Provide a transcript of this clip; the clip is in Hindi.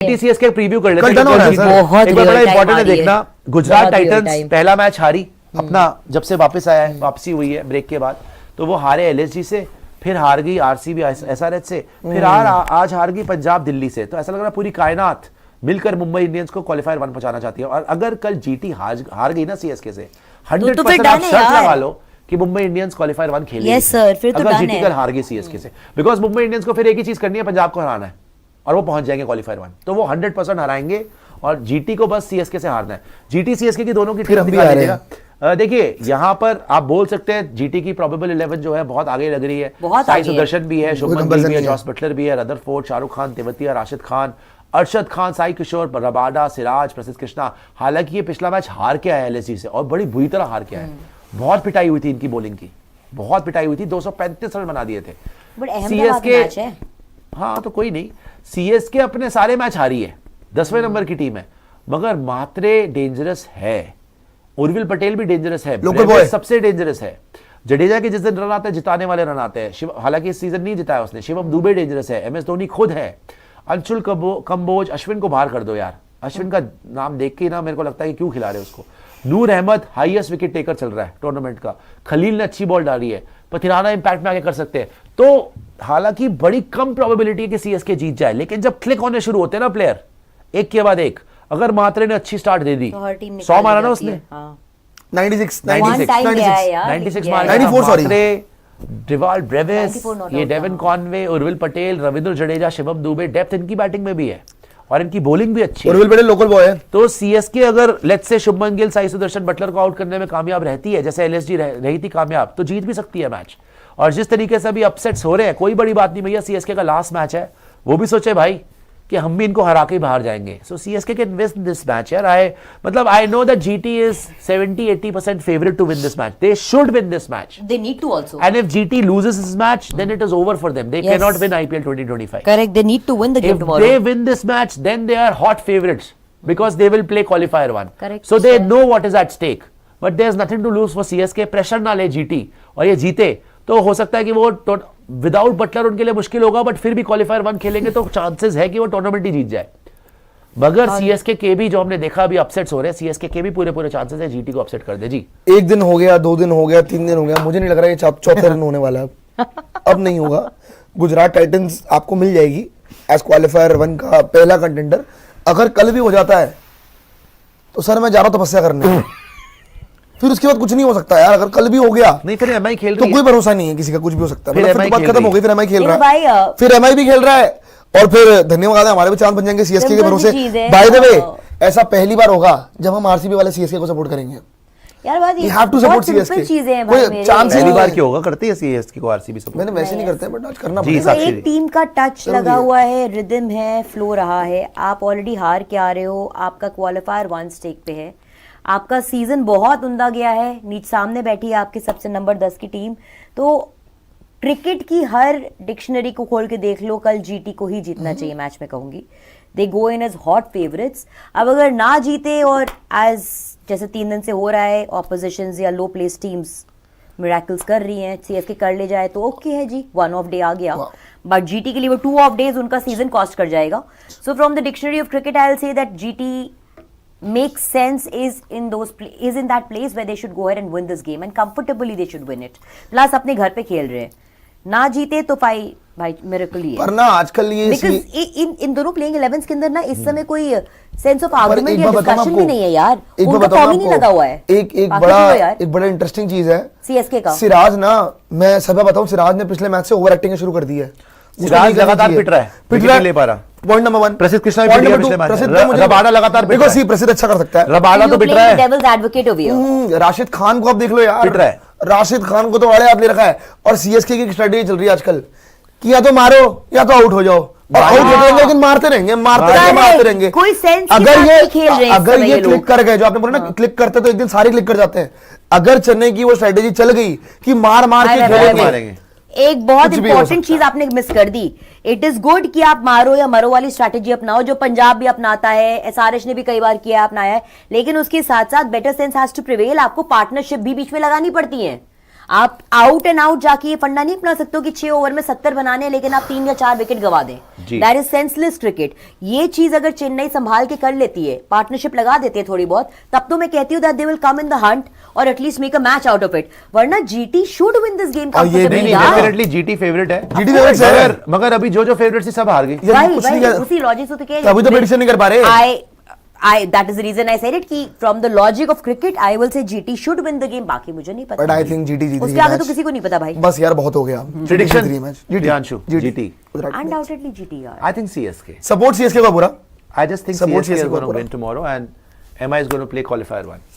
टीसीएस के प्रीव्यू कर लेते कल डन हो रहा है सर। बहुत एक बार बड़ा real time इंपॉर्टेंट है आ रही है। देखना, गुजरात बहुत real टाइटंस time। पहला मैच हारी अपना, जब से वापस आया है, वापसी हुई है ब्रेक के बाद, तो वो हारे एलएसजी से, फिर हार गई आरसीबी एसआरएच से, फिर आज हार गई पंजाब दिल्ली से। तो ऐसा लग रहा है पूरी कायनात मिलकर मुंबई इंडियंस को क्वालिफायर 1 पहुंचाना चाहती है। और अगर कल जीटी हार गई ना सीएसके से, 100% आप शर्त लगा लो कि मुंबई इंडियंस क्वालिफायर 1 खेलेगी। Yes, sir, फिर तो अगर done जीटी है। कल हार गई सीएसके से, बिकॉज मुंबई इंडियंस को फिर एक ही चीज करनी है, पंजाब को हराना है, और वो पहुंच जाएंगे क्वालिफायर 1। तो वो 100% हराएंगे, और जीटी को बस सीएसके से हारना है। जीटी सीएसके की दोनों की फिर टीम हम भी दिखा आ रहे दीजिएगा। देखिए यहाँ पर आप बोल सकते हैं जीटी की प्रोबेबल 11 जो है बहुत आगे लग रही है। बहुत साई आगे है। सुदर्शन भी है, शुभमन गिल कंपैरिजन भी है, नहीं है। जॉस बटलर भी है, रदरफोर्ड, शाहरुख खान, तेवतिया, राशिद खान, अरशद खान, साई किशोर, रबाडा, सिराज, प्रसिद्ध कृष्णा। हालांकि ये पिछला मैच हार के आया एलएसजी से, और बड़ी बुरी तरह हार के आया। बहुत पिटाई हुई थी इनकी बॉलिंग की, बहुत पिटाई हुई थी, 235 रन बना दिए थे। बट अहमदाबाद मैच है। हाँ तो कोई नहीं, सीएसके अपने सारे मैच हारी है, 10वें नंबर की टीम है, मगर मात्रे डेंजरस है, उर्विल पटेल भी डेंजरस है, लोकल ब्रेविस बॉय सबसे डेंजरस है, जडेजा के जिस दिन रन आते हैं जिताने वाले रन आते हैं। हालांकि इस सीजन नहीं जिताया उसने। शिवम दुबे डेंजरस है, एमएस धोनी खुद है, अंशुल कंबोज, अश्विन को बाहर कर दो यार, अश्विन का नाम देख के ना मेरे को लगता है कि क्यों खिला रहे उसको। नूर अहमद हाईएस्ट विकेट टेकर चल रहा है टूर्नामेंट का, खलील ने अच्छी बॉल डाली है, पथिराना इंपैक्ट में आगे कर सकते हैं। तो हालांकि बड़ी कम प्रोबेबिलिटी है कि सीएसके जीत जाए, लेकिन जब क्लिक होने शुरू होते हैं ना प्लेयर एक के बाद एक, अगर मात्रे ने अच्छी स्टार्ट दे दी, तो हर टीम 100 मारा ना उसने, 96 One time गया है यार, 96 गया मार है। 94 sorry। डिवाल्ड ब्रेविस, 94 not ये out, डेविन हाँ। कॉनवे, उर्विल पटेल, रविंद्र जडेजा, शिवम दुबे, डेप्थ इनकी बैटिंग में भी है, और इनकी बॉलिंग भी अच्छी है। उर्विल पटेल लोकल बॉय है। तो सीएसके अगर let's say Shubman Gill, Sai Sudharsan, Buttler को आउट करने में कामयाब रहती है, जैसे एलएसजी रही थी कामयाब, तो जीत भी सकती है मैच। और जिस तरीके से अभी अपसेट्स हो रहे हैं, कोई बड़ी बात नहीं भैया, सीएसके का लास्ट मैच है, वो भी सोचे भाई कि हम भी इनको हरा के बाहर जाएंगे। So CSK can win this match यार। I know that GT is 70-80% favourite to win this match. They should win this match, They need to also. and if GT loses this match, then it is over for them. They Yes. cannot win IPL 2025. Correct. They need to win the game If tomorrow. they win this match, then they are hot favorites because they will play qualifier 1. Correct, So they sir. know what is at stake. But there's nothing to lose for CSK. Pressure ना ले GT और ये जीते तो हो सकता है कि वो विदाउट बटलर उनके लिए मुश्किल होगा, बट फिर भी क्वालिफायर 1 खेलेंगे तो चांसेस है कि वो टूर्नामेंट ही जीत जाए। मगर सीएसके के भी जो हमने देखा अभी अपसेट्स हो रहे हैं, सीएसके के भी पूरे चांसेस है जीटी को अपसेट कर दे जी। एक दिन हो गया, 2 दिन हो गया, 3 दिन हो गया, मुझे नहीं लग रहा है चौथा दिन होने वाला है अब नहीं होगा। गुजरात टाइटंस आपको मिल जाएगी एज क्वालिफायर 1 का पहला कंटेंडर। अगर कल भी हो जाता है तो सर मैं जा रहा हूं तपस्या करने फिर उसके बाद कुछ नहीं हो सकता यार। अगर कल भी हो गया नहीं, फिर एमआई खेल तो रही कोई है। भरोसा नहीं है किसी का, कुछ भी हो सकता है। फिर मतलब MI फिर तो बात खेल खत्म रही हो गई, फिर एमआई खेल लेकिन रहा है, भाई, फिर एमआई भी खेल रहा है, और फिर धन्यवाद है हमारे भी चांद बन जाएंगे सीएसके के सिंपल सी भरोसे। चीज़ है। बाय द वे ऐसा पहली बार होगा जब हम आरसीबी वाले सीएसके को सपोर्ट करेंगे। यार बात You have to support बहुत सिंपल CSK। चीजें हैं कोई भाई मेरे। chance ही पहली नहीं बार है। क्यों होगा, करती है सीएसके को आरसीबी सपोर्ट। मैंने वैसे नहीं करते बट आज करना जी, पड़ेगा। देखो, साक्षी एक टीम का टच जरूरी लगा है। हुआ है, रिदम है, फ्लो रहा है। आप ऑलरेडी हार के आ रहे हो, आपका क्वालिफायर 1 स्टेक पे है, आपका सीजन बहुत उमदा गया है, नीचे सामने बैठी है आपके सबसे नंबर 10 की टीम। तो क्रिकेट की हर डिक्शनरी को खोल के देख लो, कल जीटी को ही जीतना चाहिए मैच में कहूंगी। दे गो इन एज हॉट फेवरेट्स। अब अगर ना जीते और एज जैसे 3 दिन से हो रहा है, ऑपोजिशंस या लो प्लेस टीम्स मिरेकल्स कर रही हैं, सीएसके कर ले जाए तो ओके है जी, 1 ऑफ डे आ गया। बट जीटी के लिए वो 2 ऑफ डेज उनका सीजन कॉस्ट कर जाएगा। So from the dictionary of cricket I will say that GT makes sense is in that place where they should go ahead and win this game and comfortably they should win it. Plus अपने घर पे खेल रहे हैं, ना जीते तो भाई मिरेकल ही है। पर ना आजकल ये Because इन दोनों प्लेइंग 11s के अंदर ना इस समय कोई सेंस ऑफ पर आर्गुमेंट एक या बात बताऊं डिस्कशन भी आपको, नहीं है यार। एक बात उनका बताऊं फॉर्म ही नहीं आपको, लगा हुआ है। एक बाकी तो यार, बड़ा इंटरेस्टिंग चीज है सीएसके का सिराज ना, मैं सब बताऊं, सिराज ने पिछले मैच से ओवर एक्टिंग शुरू कर दी है। सिराज लगातार पिट रहा है, पिट नहीं ले पा रहा। पॉइंट नंबर 1 प्रसिद्ध कृष्णा भी पिट गया पिछले मैच में। रबाडा लगातार पिट देखो रहा है। सी प्रसिद्ध अच्छा कर सकता है। रबाडा तो You पिट playing रहा है। devil's advocate over here. Rashid Khan को आप देख लो यार, पिट रहा है। राशिद खान को तो वाले हाथ ले रखा है। और सीएसके की स्ट्रेटेजी चल रही है आजकल कि या तो मारो या तो आउट हो जाओ, और आउट होते रहेंगे लेकिन मारते रहेंगे, मारते रहेंगे। कोई सेंस के अगर साथ ये नहीं खेल रहे हैं इस अगर समय ये ये क्लिक लोग। कर गए, जो आपने बोला ना क्लिक करते तो एक दिन सारे क्लिक कर जाते हैं। अगर चेन्नई की वो स्ट्रेटेजी चल गई कि मार के खेलेंगे, मारेंगे। एक बहुत कुछ भी हो इंपॉर्टेंट सकता चीज आपने मिस कर दी। इट इज गुड कि आप मारो या मरो वाली स्ट्रैटेजी अपनाओ, जो पंजाब भी अपनाता है, एसआरएच ने भी कई बार किया अपनाया है, लेकिन उसके साथ साथ better sense has to prevail. आपको पार्टनरशिप भी बीच में लगानी पड़ती है। आप आउट एंड आउट जाके ये फंडा नहीं अपना सकते हो कि 6 ओवर में 70 बनाने हैं लेकिन आप 3 या 4 विकेट गवा दें। जी। That is senseless cricket. ये चीज अगर चेन्नई संभाल के कर लेती है, पार्टनरशिप लगा देती है थोड़ी बहुत, तब तो मैं कहती हूँ that they will come in the hunt और at least make a match out of it. वरना GT should win this game और ये नहीं, डेफिनेटली जीटी फेवरेट है। GT favorite है। मगर अभी जो फेवरेट थी सब हार गई। ये कुछ नहीं कर- उसी लॉजिक से तो क्या तभी तो prediction नहीं कर पा रहे। that is the reason I said it कि from the logic of cricket I will say GT should win the game। बाकी मुझे नहीं पता। बट आई थिंक जीटी जीतेगी उसके आगे तो मैच। किसी को नहीं पता भाई। बस यार बहुत हो गया। Prediction? GT Priyanshu, GT. Undoubtedly GT यार। I think CSK. Support CSK का पूरा। I just think Support CSK is CSK going to पूरा। win tomorrow and MI is going to play qualifier 1.